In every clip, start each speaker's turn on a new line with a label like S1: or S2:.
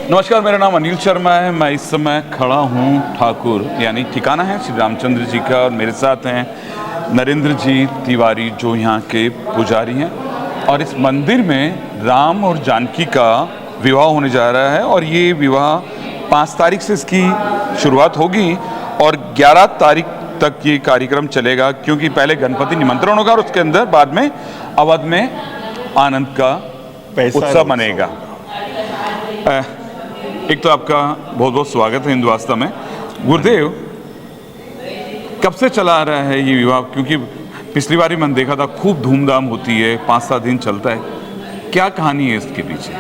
S1: नमस्कार, मेरा नाम अनिल शर्मा है। मैं इस समय खड़ा हूँ ठाकुर यानी ठिकाना है श्री रामचंद्र जी का, और मेरे साथ हैं नरेंद्र जी तिवारी जो यहाँ के पुजारी हैं। और इस मंदिर में राम और जानकी का विवाह होने जा रहा है, और ये विवाह 5 तारीख से इसकी शुरुआत होगी और 11 तारीख तक ये कार्यक्रम चलेगा, क्योंकि पहले गणपति निमंत्रण होगा और उसके अंदर बाद में अवध में आनंद का उत्सव मनेगा। एक तो आपका बहुत बहुत स्वागत है हिंदुवास्ता में। गुरुदेव, कब से चला आ रहा है ये विवाह? क्योंकि पिछली बार ही मैंने देखा था खूब धूमधाम होती है, 5-7 दिन चलता है। क्या कहानी है इसके पीछे?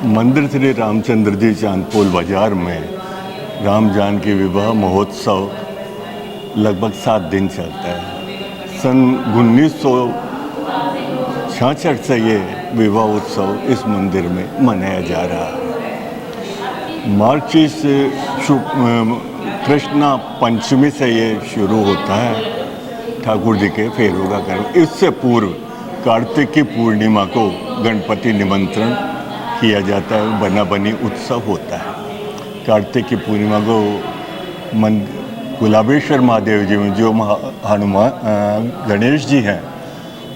S2: मंदिर श्री रामचंद्र जी चांदपोल बाजार में राम जानकी विवाह महोत्सव लगभग 7 दिन चलता है। सन 1966 से ये विवाह उत्सव इस मंदिर में मनाया जा रहा है। मार्गशीर्ष कृष्णा पंचमी से ये शुरू होता है, ठाकुर जी के फेरों का कर्म। इससे पूर्व कार्तिक की पूर्णिमा को गणपति निमंत्रण किया जाता है, बना बनी उत्सव होता है। कार्तिक की पूर्णिमा को गुलाबेश्वर महादेव जी में जो हनुमान गणेश जी हैं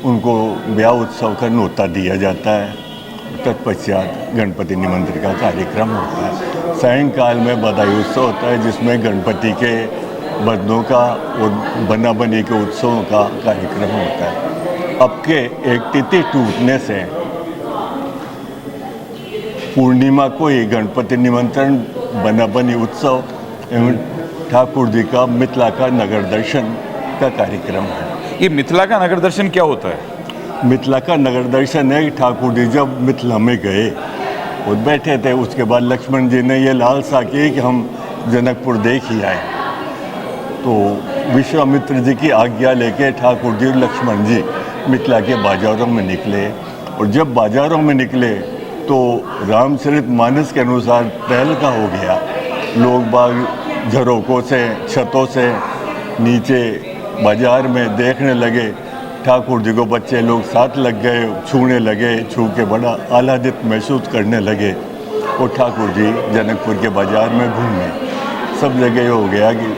S2: उनको ब्याह उत्सव का न्योता दिया जाता है। तत्पश्चात गणपति निमंत्रण का कार्यक्रम होता है। सायंकाल में बधाई उत्सव होता है, जिसमें गणपति के बदनों का और बना बनी के उत्सवों का कार्यक्रम होता है। अब के एक तिथि टूटने से पूर्णिमा को ही गणपति निमंत्रण, बना बनी उत्सव एवं ठाकुर जी का मिथिला का नगर दर्शन का कार्यक्रम है।
S1: ये मिथिला का नगर दर्शन क्या होता है?
S2: मिथिला का नगर दर्शन है कि ठाकुर जी जब मिथिला में गए और बैठे थे, उसके बाद लक्ष्मण जी ने ये लालसा की कि हम जनकपुर देख ही आए। तो विश्वामित्र जी की आज्ञा लेके ठाकुर जी और लक्ष्मण जी मिथिला के बाजारों में निकले, और जब बाजारों में निकले तो रामचरितमानस के अनुसार तहलका हो गया। लोग बाग झरोकों से, छतों से नीचे बाजार में देखने लगे। ठाकुर जी को बच्चे लोग साथ लग गए, छूने लगे, छू के बड़ा आह्लादित महसूस करने लगे। और ठाकुर जी जनकपुर के बाजार में घूमे। सब जगह हो गया कि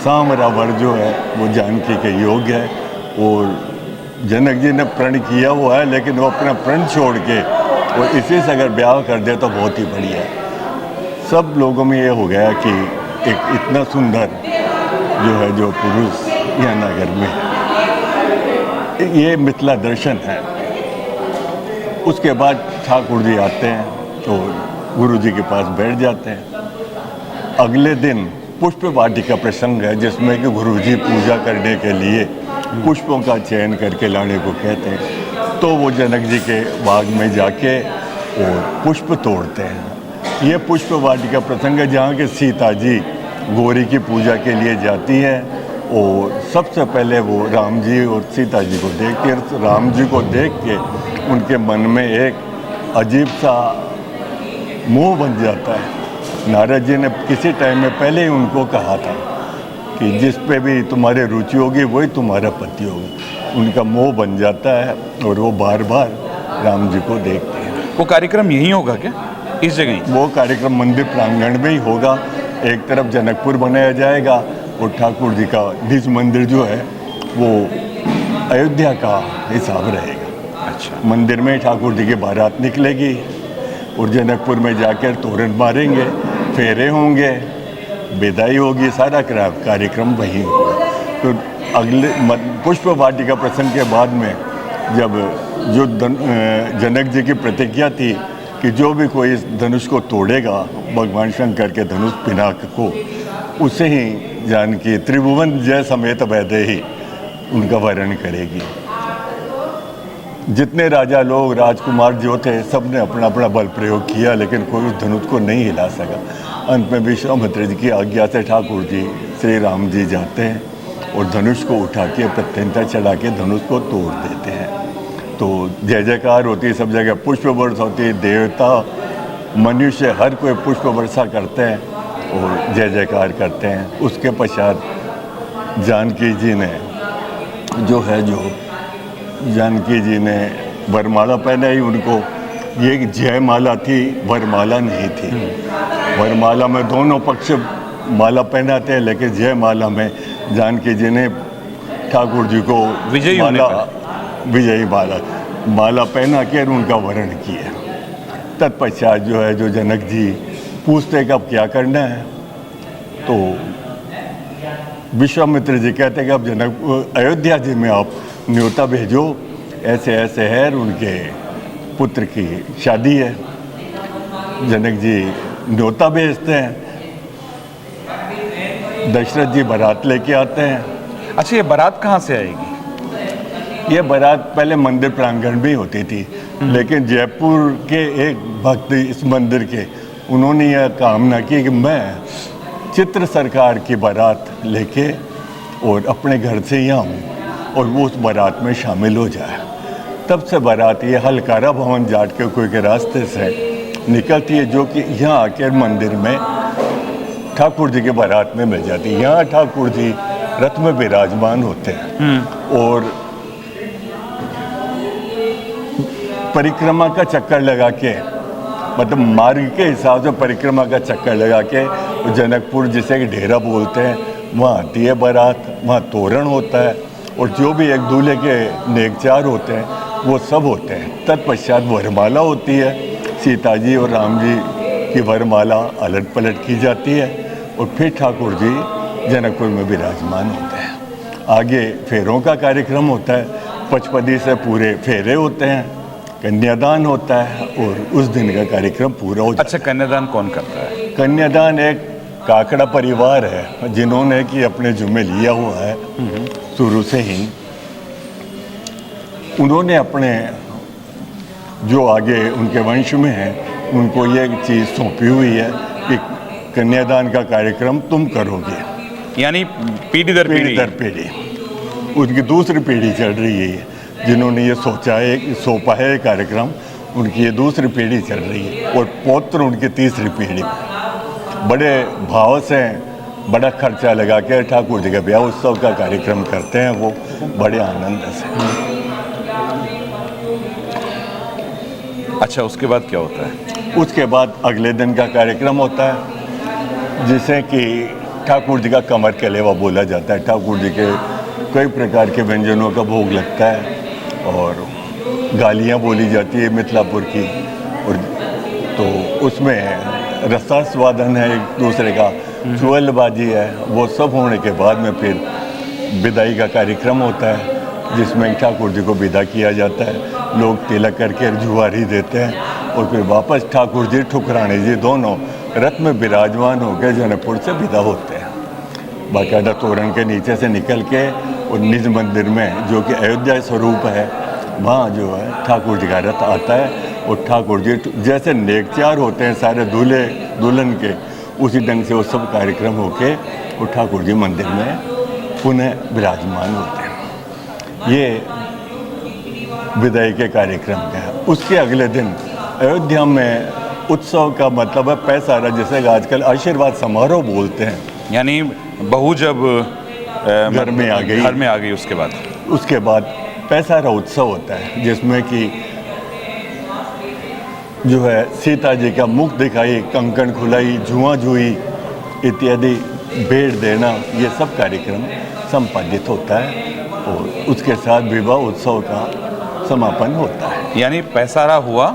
S2: सांवरा वर जो है वो जानकी के योग्य है, और जनक जी ने प्रण किया हुआ है, लेकिन वो अपना प्रण छोड़ के और इसी से अगर ब्याह कर दे तो बहुत ही बढ़िया है। सब लोगों में ये हो गया कि एक इतना सुंदर जो है जो पुरुष यहाँ नगर में, ये मिथिला दर्शन है। उसके बाद ठाकुर जी आते हैं तो गुरु जी के पास बैठ जाते हैं। अगले दिन पुष्प वाटिका प्रसंग है, जिसमें कि गुरु जी पूजा करने के लिए पुष्पों का चयन करके लाने को कहते हैं। तो वो जनक जी के बाग में जाके और पुष्प तोड़ते हैं। ये पुष्प वाटिका प्रसंग है जहाँ के सीता जी गौरी की पूजा के लिए जाती हैं, और सबसे पहले वो राम जी और सीता जी को देखती है। राम जी को देख के उनके मन में एक अजीब सा मोह बन जाता है। नारद जी ने किसी टाइम में पहले ही उनको कहा था कि जिस पे भी तुम्हारी रुचि होगी वही तुम्हारा पति होगा। उनका मोह बन जाता है और वो बार बार राम जी को देखते हैं।
S1: वो कार्यक्रम यही होगा क्या, इस जगह ही?
S2: वो कार्यक्रम मंदिर प्रांगण में ही होगा। एक तरफ जनकपुर बनाया जाएगा और ठाकुर जी का निज मंदिर जो है वो अयोध्या का हिसाब रहेगा।
S1: अच्छा।
S2: मंदिर में ठाकुर जी की बारात निकलेगी और जनकपुर में जाकर तोरण मारेंगे, फेरे होंगे, विदाई होगी, सारा कार्यक्रम वही होगा। तो अगले पुष्प वाटिका प्रसंग के बाद में जब जो जनक जी की प्रतिज्ञा थी कि जो भी कोई इस धनुष को तोड़ेगा, भगवान शंकर के धनुष पिनाक को, उसे ही जानकी त्रिभुवन जय समेत वैदेही उनका वर्ण करेगी। जितने राजा लोग, राजकुमार जो थे, सब ने अपना अपना बल प्रयोग किया, लेकिन कोई उस धनुष को नहीं हिला सका। अंत में विश्वामित्र जी की आज्ञा से ठाकुर जी श्री राम जी जाते हैं और धनुष को उठा के प्रत्यंता चढ़ा के धनुष को तोड़ देते हैं। तो जय जयकार होती है, सब जगह पुष्प वर्षा होती है। देवता, मनुष्य, हर कोई पुष्प वर्षा करते हैं और जय जयकार करते हैं। उसके पश्चात जानकी जी ने जो जानकी जी ने वरमाला पहनाई उनको। ये जयमाला थी, वरमाला नहीं थी। वरमाला में दोनों पक्ष माला पहनाते हैं, लेकिन जयमाला में जानकी जी ने ठाकुर जी को
S1: विजयी होने
S2: विजयी माला पहना के उनका वरण किया। तत्पश्चात जो है, जो जनक जी पूछते कि अब क्या करना है, तो विश्वामित्र जी कहते हैं कि अब जनक अयोध्या जी में आप न्योता भेजो, ऐसे ऐसे है, उनके पुत्र की शादी है। जनक जी न्योता भेजते हैं, दशरथ जी बारात लेके आते हैं।
S1: अच्छा, ये बारात कहाँ से आएगी?
S2: ये बारात पहले मंदिर प्रांगण में होती थी, लेकिन जयपुर के एक भक्त इस मंदिर के, उन्होंने यह कामना की कि मैं चित्र सरकार की बारात लेके और अपने घर से यहाँ आऊँ और वो उस बारात में शामिल हो जाए। तब से बारात ये हलकारा भवन जाट के कोई के रास्ते से निकलती है, जो कि यहाँ आकर मंदिर में ठाकुर जी के बारात में मिल जाती है। यहाँ ठाकुर जी रथ में विराजमान होते हैं और परिक्रमा का चक्कर लगा के, मतलब मार्ग के हिसाब से परिक्रमा का चक्कर लगा के जनकपुर, जिसे कि डेरा बोलते हैं, वहाँ आती है बारात। वहाँ तोरण होता है और जो भी एक दूल्हे के नेकचार होते हैं वो सब होते हैं। तत्पश्चात वरमाला होती है, सीता जी और राम जी की वरमाला अलट पलट की जाती है और फिर ठाकुर जी जनकपुर में विराजमान होते हैं। आगे फेरों का कार्यक्रम होता है, पचपदी से पूरे फेरे होते हैं, कन्यादान होता है और उस दिन का कार्यक्रम पूरा हो जाता है।
S1: अच्छा, कन्यादान कौन करता है?
S2: कन्यादान एक काकड़ा परिवार है, जिन्होंने कि अपने जुम्मे लिया हुआ है शुरू से ही। उन्होंने अपने जो आगे उनके वंश में है, उनको ये चीज़ सौंपी हुई है कि कन्यादान का कार्यक्रम तुम करोगे,
S1: यानी पीढ़ी दर
S2: पीढ़ी। उनकी दूसरी पीढ़ी चल रही है, जिन्होंने ये सोचा है, सौंपा है कार्यक्रम, उनकी ये दूसरी पीढ़ी चल रही है और पौत्र उनकी तीसरी पीढ़ी में। बड़े भाव से, बड़ा खर्चा लगा के ठाकुर जी का ब्याह उत्सव का कार्यक्रम करते हैं वो, बड़े आनंद से।
S1: अच्छा, उसके बाद क्या होता है?
S2: उसके बाद अगले दिन का कार्यक्रम होता है, जिसे कि ठाकुर जी का कमर कलेवा बोला जाता है। ठाकुर जी के कई प्रकार के व्यंजनों का भोग लगता है और गालियाँ बोली जाती है मिथिलापुर की, और तो उसमें रसास्वादन है एक दूसरे का, चुअलबाजी है। वो सब होने के बाद में फिर विदाई का कार्यक्रम होता है, जिसमें ठाकुर जी को विदा किया जाता है। लोग तिलक करके जुआरी देते हैं और फिर वापस ठाकुर जी ठुकरानी जी दोनों रथ में विराजमान होकर जनकपुर से विदा होते हैं। बाकायदा तोरण के नीचे से निकल के और निज मंदिर में, जो कि अयोध्या स्वरूप है, वहाँ जो है ठाकुर जी का रथ आता है और ठाकुर जी जैसे नेकचार होते हैं सारे दूल्हे दुल्हन के, उसी ढंग से वो सब कार्यक्रम होके और ठाकुर जी मंदिर में पुनः विराजमान होते हैं। ये विदाई के कार्यक्रम का है। उसके अगले दिन अयोध्या में उत्सव का मतलब है पैसारा, जैसे आजकल आशीर्वाद समारोह बोलते हैं।
S1: यानी बहू जब
S2: घर में आ गई,
S1: उसके बाद
S2: पैसारा उत्सव होता है, जिसमें कि जो है सीता जी का मुख दिखाई, कंकण खुलाई, जुआ जुई इत्यादि भेंट देना, ये सब कार्यक्रम संपादित होता है और उसके साथ विवाह उत्सव का समापन होता है।
S1: यानी पैसारा हुआ,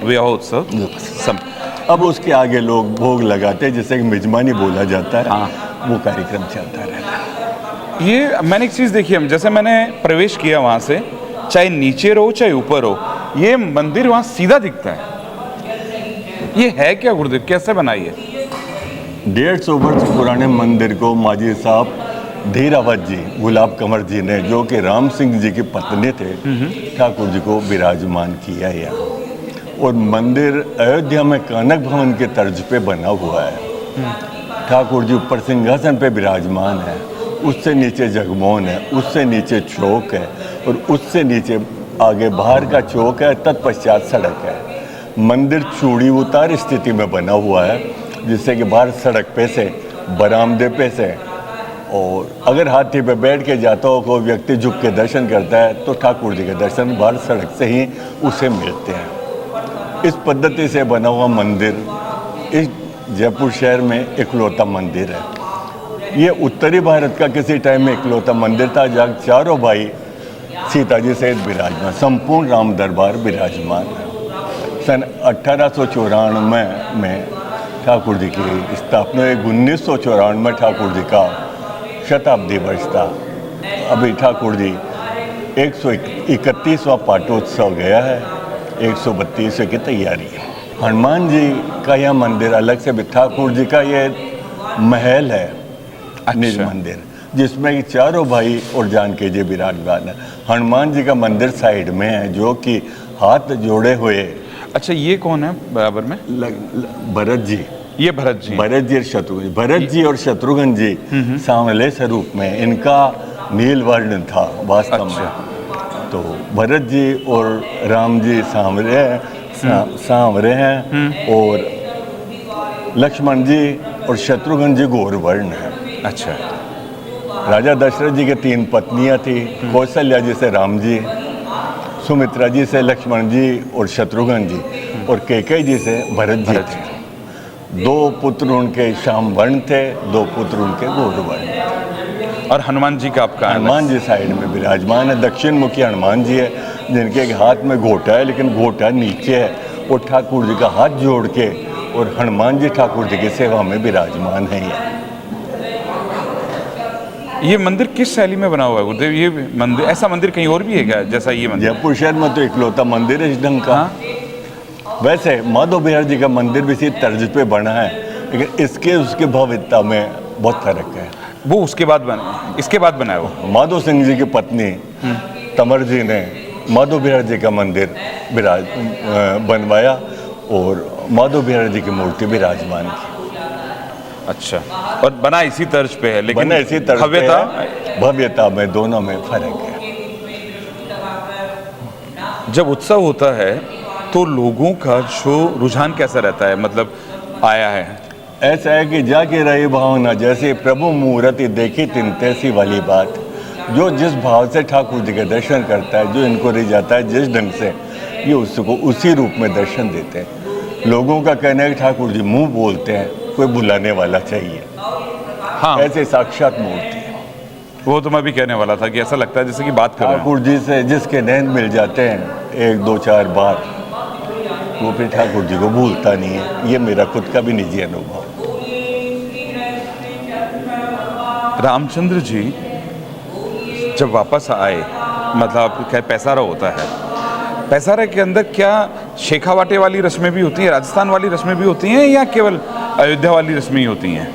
S1: विवाह उत्सव।
S2: अब उसके आगे लोग भोग लगाते हैं, जिसे मेजबानी बोला जाता है। हाँ, वो कार्यक्रम चलता रहता है।
S1: ये मैंने एक चीज़ देखी है, जैसे मैंने प्रवेश किया वहाँ से, चाहे नीचे रहो चाहे ऊपर हो, ये मंदिर वहाँ सीधा दिखता है। ये है क्या गुरुदेव, कैसे बनाई है?
S2: 150 वर्ष पुराने मंदिर को माजी साहब धीरावत जी, गुलाब कंवर जी ने, जो कि राम सिंह जी की पत्नी थे, ठाकुर जी को विराजमान किया यहाँ। और मंदिर अयोध्या में कनक भवन के तर्ज पे बना हुआ है। ठाकुर जी ऊपर सिंहासन पे विराजमान है, उससे नीचे जगमोहन है, उससे नीचे चौक है और उससे नीचे आगे बाहर का चौक है, तत्पश्चात सड़क है। मंदिर चूड़ी उतार स्थिति में बना हुआ है, जिससे कि बाहर सड़क पे से, बरामदे पे से और अगर हाथी पे बैठ के जाता हो कोई व्यक्ति झुक के दर्शन करता है तो ठाकुर जी के दर्शन बाहर सड़क से ही उसे मिलते हैं। इस पद्धति से बना हुआ मंदिर इस जयपुर शहर में इकलौता मंदिर है। ये उत्तरी भारत का किसी टाइम में इकलौता मंदिर था जहाँ चारों भाई सीता जी सहित विराजमान, संपूर्ण राम दरबार विराजमान है। सन 1894 में ठाकुर जी की स्थापना, 1994 में ठाकुर जी का शताब्दी वर्ष था। अभी ठाकुर जी 131वां पाटोत्सव गया है, 132 की तैयारी है। हनुमान जी का यह मंदिर अलग से भी, ठाकुर जी का ये महल है, निज मंदिर, जिसमें कि चारों भाई और जानकी जी विराजमान है। हनुमान जी का मंदिर साइड में है जो कि हाथ जोड़े हुए।
S1: अच्छा, ये कौन है बराबर में?
S2: भरत जी।
S1: ये भरत जी
S2: और शत्रुघ्न जी। भरत जी और शत्रुघ्न जी सांवले स्वरूप में, इनका नील वर्ण था वास्तव में। तो भरत जी और राम जी सांवरे हैं और लक्ष्मण जी और शत्रुघ्न जी गौर वर्ण है।
S1: अच्छा।
S2: राजा दशरथ जी के 3 पत्नियां थी, कौशल्या जी से राम जी, सुमित्रा जी से लक्ष्मण जी और शत्रुघ्न जी, और कैकेयी जी से भरत जी थे। 2 पुत्र उनके श्याम वर्ण थे, 2 पुत्र उनके गौर वर्ण।
S1: और हनुमान जी का आपका?
S2: हनुमान जी साइड में विराजमान है। दक्षिण मुखी हनुमान जी है जिनके हाथ में घोटा है, लेकिन घोटा नीचे है, और ठाकुर जी का हाथ जोड़ के, और हनुमान जी ठाकुर जी की सेवा में विराजमान है।
S1: ये मंदिर किस शैली में बना हुआ है गुरुदेव? ये मंदिर, ऐसा मंदिर कहीं और भी है क्या जैसा ये मंदिर?
S2: जयपुर शहर में तो इकलौता मंदिर है इस ढंग का।
S1: हाँ?
S2: वैसे माधव बिहार जी का मंदिर भी इसी तर्ज पे बना है, लेकिन इसके उसके भव्यता में बहुत फर्क है।
S1: वो उसके बाद बना, इसके बाद बना है वो।
S2: माधव सिंह जी की पत्नी तंवर जी ने माधव बिहार जी का मंदिर बनवाया और माधव बिहार जी की मूर्ति विराजमान की।
S1: अच्छा, और बना इसी तर्ज पे है, लेकिन
S2: बना इसी तर्ज भव्यता में दोनों में फर्क है।
S1: जब उत्सव होता है तो लोगों का जो रुझान कैसा रहता है, मतलब आया है?
S2: ऐसा है कि जाके रही भावना, जैसे प्रभु मूर्ति देखी तिन तैसी वाली बात। जो जिस भाव से ठाकुर जी के दर्शन करता है, जो इनको रिझाता है जिस ढंग से, ये उसको उसी रूप में दर्शन देते हैं। लोगों का कहना है कि ठाकुर जी मुंह बोलते हैं, कोई बुलाने वाला चाहिए।
S1: हाँ,
S2: ऐसे साक्षात मूर्ति है।
S1: वो तो मैं भी कहने वाला था कि ऐसा लगता है जैसे कि बात कर रहे हैं।
S2: ठाकुर जी से जिसके नैन मिल जाते हैं 1, 2, 4 बार, वो फिर ठाकुर जी को भूलता नहीं है। ये मेरा खुद का भी निजी अनुभव।
S1: रामचंद्र जी जब वापस आए, मतलब क्या पैसारा होता है, पैसारा के अंदर क्या शेखावाटे वाली रस्में भी होती हैं, राजस्थान वाली रस्में भी होती हैं, या केवल अयोध्या वाली रस्में ही होती हैं?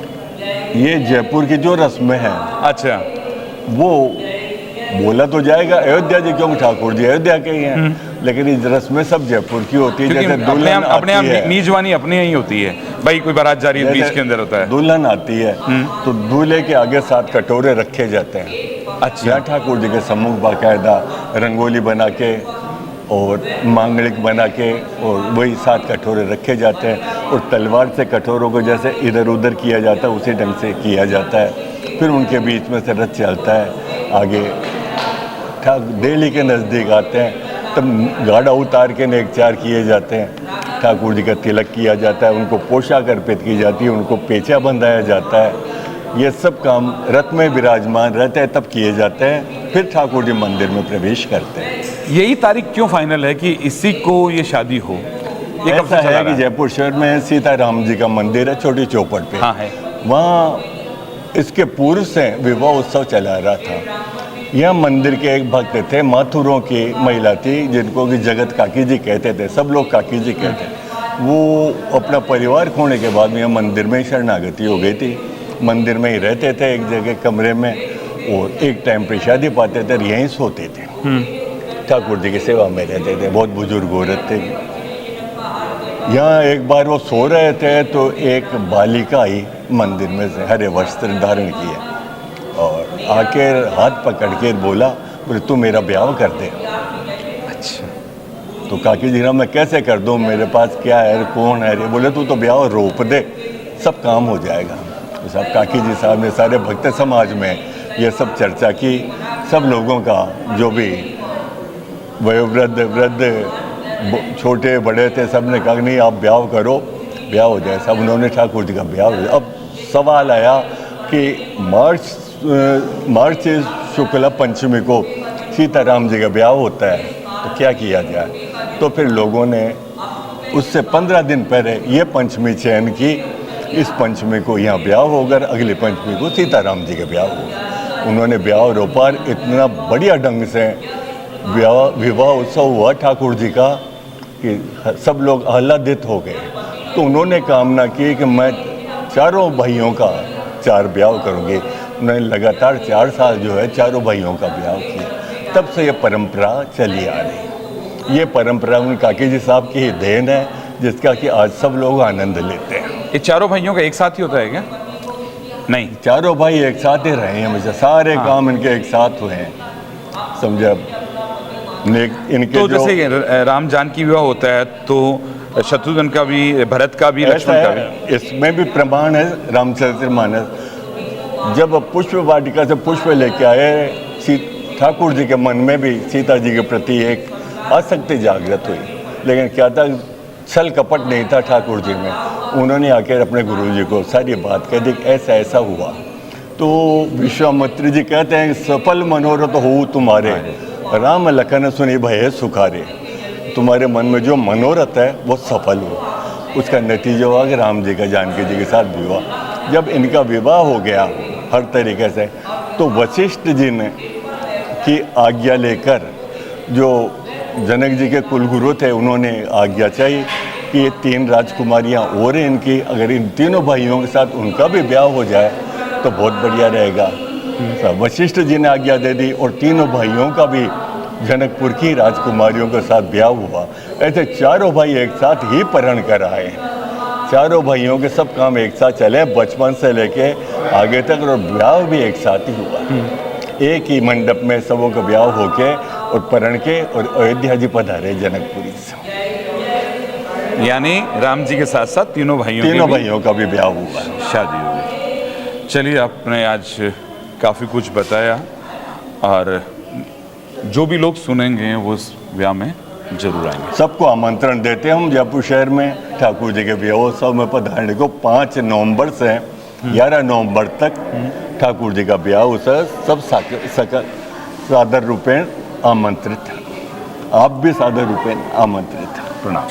S2: ये जयपुर की जो रस्में हैं,
S1: अच्छा,
S2: वो बोला तो जाएगा अयोध्या जी, क्योंकि ठाकुर जी अयोध्या के ही हैं, लेकिन इस रस्में सब जयपुर की होती है। जैसे दुल्हन
S1: अपने आप मीजबानी अपनी ही होती है, भाई कोई बारात जा रही है बीच के अंदर होता है,
S2: दुल्हन आती है तो दूल्हे के आगे 7 कटोरे रखे जाते हैं। अच्छा, ठाकुर जी के सम्मुख बाकायदा रंगोली बना के और मांगलिक बना के, और वही 7 कटोरे रखे जाते हैं, और तलवार से कटोरों को जैसे इधर उधर किया जाता है उसी ढंग से किया जाता है। फिर उनके बीच में से रथ चलता है आगे, दिल्ली के नज़दीक आते हैं, तब गाड़ा उतार के नेकचार किए जाते हैं। ठाकुर जी का तिलक किया जाता है, उनको पोशाक अर्पित की जाती है, उनको पेचा बंधाया जाता है। ये सब काम रथ में विराजमान रहते हैं तब किए जाते हैं। फिर ठाकुर जी मंदिर में प्रवेश करते हैं।
S1: यही तारीख क्यों फाइनल है कि इसी को ये शादी हो? ये कब से
S2: ऐसा
S1: चला
S2: है
S1: रहा
S2: कि
S1: है?
S2: जयपुर शहर में सीताराम जी का मंदिर है, छोटी चौपट पे।
S1: हाँ है।
S2: वहाँ इसके पूर्व से विवाह उत्सव चला रहा था। यह मंदिर के एक भक्त थे, माथुरों की महिला थी, जिनको कि जगत काकी जी कहते थे, सब लोग काकी जी कहते। वो अपना परिवार खोने के बाद यह मंदिर में शरणागति हो गई थी। मंदिर में ही रहते थे एक जगह कमरे में, और एक टाइम प्रसादी पाते थे, यहीं सोते थे। ठाकुर जी की सेवा में रहते थे। बहुत बुजुर्ग औरत थे। यहाँ एक बार वो सो रहे थे तो एक बालिका आई मंदिर में से, हरे वस्त्र धारण किए, और आके हाथ पकड़ के बोला, बोले तू मेरा ब्याह कर दे।
S1: अच्छा,
S2: तो काकी जी ना मैं कैसे कर दूँ, मेरे पास क्या है, कौन है? बोले तू तो ब्याह रोप दे, सब काम हो जाएगा। साहब काकी जी साहब ने सारे भक्त समाज में ये सब चर्चा की। सब लोगों का जो भी वयोवृद्ध छोटे बड़े थे, सब ने कहा नहीं आप ब्याह करो, ब्याह हो जाए। सब उन्होंने ठाकुर जी का ब्याह हो जाए। अब सवाल आया कि मार्च शुक्ला पंचमी को सीताराम जी का ब्याह होता है, तो क्या किया जाए। तो फिर लोगों ने उससे 15 दिन पहले ये पंचमी चयन की, इस पंचमी को यहाँ ब्याह होगा, अगली पंचमी को सीताराम जी का ब्याह होगा। उन्होंने ब्याह रोपा, इतना बढ़िया ढंग से विवाह उत्सव हुआ ठाकुर जी का कि सब लोग आह्लादित हो गए। तो उन्होंने कामना की कि मैं चारों भाइयों का 4 ब्याह करूँगी। उन्होंने लगातार 4 साल जो है चारों भाइयों का ब्याह किया। तब से ये परंपरा चली आ रही। ये परंपरा उन काकी जी साहब की ही देन है, जिसका कि आज सब लोग आनंद लेते हैं।
S1: ये चारों भाइयों का एक साथ ही होता है क्या? नहीं,
S2: चारों भाई एक साथ ही रहे हैं हमेशा, सारे काम इनके एक साथ हुए हैं, समझे। इनके
S1: तो जैसे राम जानकी विवाह होता है तो शत्रुघ्न का भी, भरत का भी, लक्ष्मण का भी,
S2: इसमें भी प्रमाण है। रामचरितमानस जब पुष्प वाटिका से पुष्प लेके आए, ठाकुर जी के मन में भी सीता जी के प्रति एक आसक्ति जागृत हुई। लेकिन क्या था, छल कपट नहीं था ठाकुर जी में। उन्होंने आकर अपने गुरु जी को सारी बात कह दी, ऐसा ऐसा हुआ। तो विश्वामित्र जी कहते हैं सफल मनोरथ हो तुम्हारे, राम लखन सुनी भय सुखारे। तुम्हारे मन में जो मनोरथ है वो सफल हो। उसका नतीजा हुआ कि राम जी का जानकी जी के साथ विवाह। जब इनका विवाह हो गया हर तरीके से, तो वशिष्ठ जी ने की आज्ञा लेकर, जो जनक जी के कुलगुरु थे, उन्होंने आज्ञा चाहिए कि ये 3 राजकुमारियाँ और हैं इनकी, अगर इन तीनों भाइयों के साथ उनका भी ब्याह हो जाए तो बहुत बढ़िया रहेगा। वशिष्ठ जी ने आज्ञा दे दी और तीनों भाइयों का भी जनकपुर की राजकुमारियों के साथ ब्याह हुआ। ऐसे चारों भाई एक साथ ही परण कर आए। चारों भाइयों के सब काम एक साथ चले, बचपन से लेके आगे तक, और ब्याह भी एक साथ ही हुआ। एक ही मंडप में सबों का ब्याह होके और परण के और अयोध्या जी पधारे जनकपुरी से।
S1: यानी राम जी के साथ साथ तीनों भाइयों
S2: का भी ब्याह हुआ,
S1: शादी हो गई। चलिए, आपने आज काफ़ी कुछ बताया और जो भी लोग सुनेंगे वो उस ब्याह में जरूर आएंगे।
S2: सबको आमंत्रण देते हैं हम जयपुर शहर में ठाकुर जी के ब्याहोत्सव में पधारने को। 5 नवंबर से 11 नवंबर तक ठाकुर जी का ब्याह उत्सव, सब सादर रूपेण आमंत्रित हैं। आप भी सादर रूपेण आमंत्रित हैं।
S1: प्रणाम।